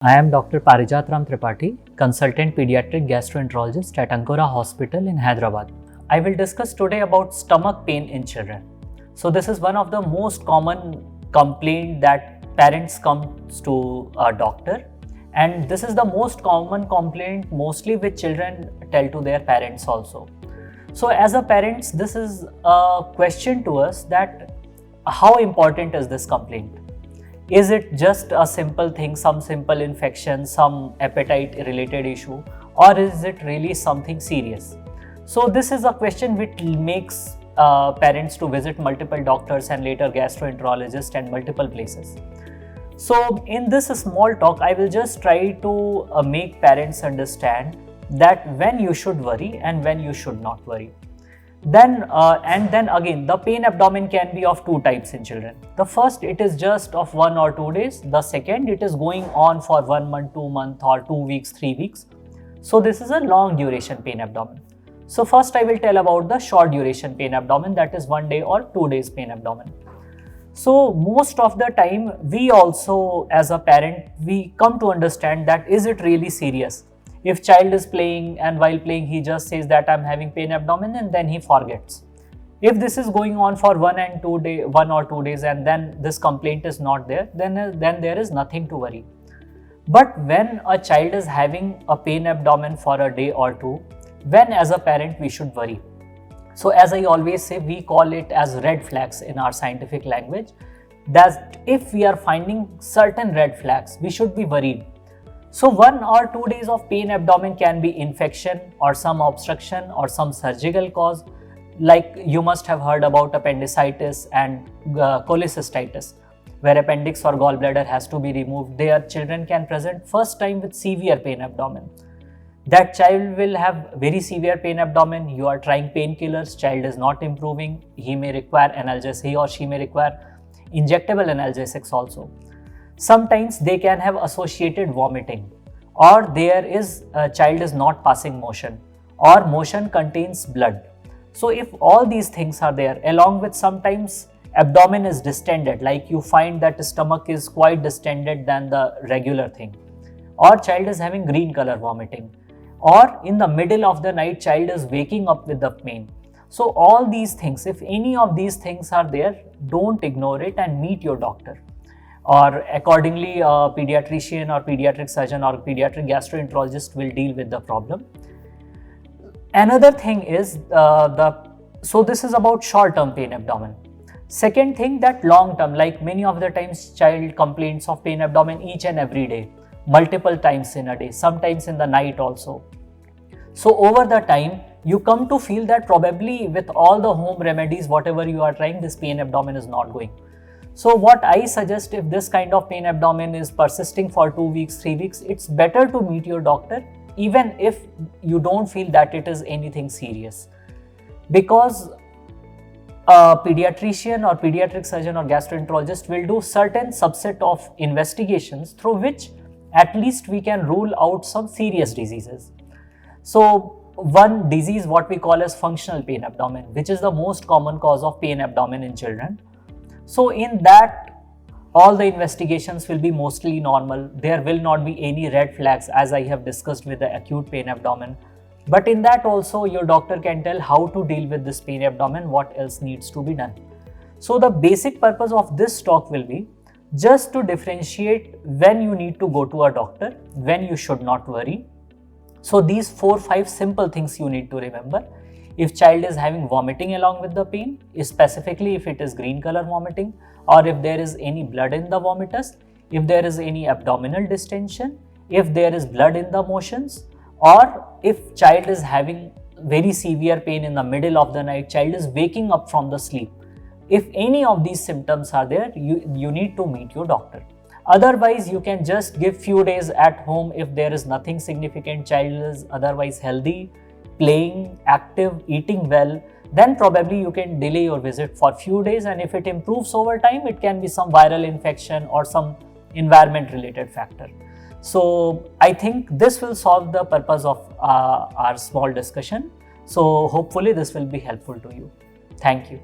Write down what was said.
I am Dr. Parijat Ram Tripathi, consultant pediatric gastroenterologist at Ankora Hospital in Hyderabad. I will discuss today about stomach pain in children. So this is one of the most common complaint that parents come to a doctor, and this is the most common complaint mostly which children tell to their parents also. So as a parents, this is a question to us that how important is this complaint? Is it just a simple thing, some simple infection, some appetite related issue, or is it really something serious? So this is a question which makes parents to visit multiple doctors and later gastroenterologists and multiple places. So in this small talk, I will just try to make parents understand that when you should worry and when you should not worry. Then again, the pain abdomen can be of two types in children. The first, it is just of 1 or 2 days. The second, it is going on for 1 month, 2 months, or 2 weeks, 3 weeks. So this is a long duration pain abdomen. So first I will tell about the short duration pain abdomen, that is 1 day or 2 days pain abdomen. So most of the time, we also as a parent, we come to understand that is it really serious? If child is playing and while playing he just says that I'm having pain abdomen and then he forgets. If this is going on for 1 or 2 days and then this complaint is not there, then there is nothing to worry. But when a child is having a pain abdomen for a day or two, when as a parent we should worry. So as I always say, we call it as red flags in our scientific language, that if we are finding certain red flags, we should be worried. So 1 or 2 days of pain abdomen can be infection or some obstruction or some surgical cause, like you must have heard about appendicitis and cholecystitis, where appendix or gallbladder has to be removed. Their children can present first time with severe pain abdomen. That child will have very severe pain abdomen. You are trying painkillers, child is not improving. He may require analgesics, he or she may require injectable analgesics also. Sometimes they can have associated vomiting, or there is a child is not passing motion, or motion contains blood. So if all these things are there, along with sometimes abdomen is distended, like you find that the stomach is quite distended than the regular thing, or child is having green color vomiting, or in the middle of the night child is waking up with the pain. So all these things, if any of these things are there, don't ignore it and meet your doctor. Or accordingly, a pediatrician or pediatric surgeon or pediatric gastroenterologist will deal with the problem. Another thing is so this is about short-term pain abdomen. Second thing, that long-term, like many of the times child complains of pain abdomen each and every day, multiple times in a day, sometimes in the night also. So over the time, you come to feel that probably with all the home remedies, whatever you are trying, this pain abdomen is not going. So what I suggest, if this kind of pain abdomen is persisting for 2 weeks, 3 weeks, it's better to meet your doctor even if you don't feel that it is anything serious. Because a pediatrician or pediatric surgeon or gastroenterologist will do certain subset of investigations through which at least we can rule out some serious diseases. So one disease what we call as functional pain abdomen, which is the most common cause of pain abdomen in children. So in that, all the investigations will be mostly normal. There will not be any red flags as I have discussed with the acute pain abdomen. But in that also, your doctor can tell how to deal with this pain abdomen, what else needs to be done. So the basic purpose of this talk will be just to differentiate when you need to go to a doctor, when you should not worry. So these 4-5 simple things you need to remember. If child is having vomiting along with the pain, specifically if it is green color vomiting, or if there is any blood in the vomitus, if there is any abdominal distension, if there is blood in the motions, or if child is having very severe pain in the middle of the night, child is waking up from the sleep. If any of these symptoms are there, you need to meet your doctor. Otherwise, you can just give few days at home if there is nothing significant, child is otherwise healthy, playing, active, eating well, then probably you can delay your visit for few days, and if it improves over time, it can be some viral infection or some environment related factor. So I think this will solve the purpose of our small discussion. So hopefully this will be helpful to you. Thank you.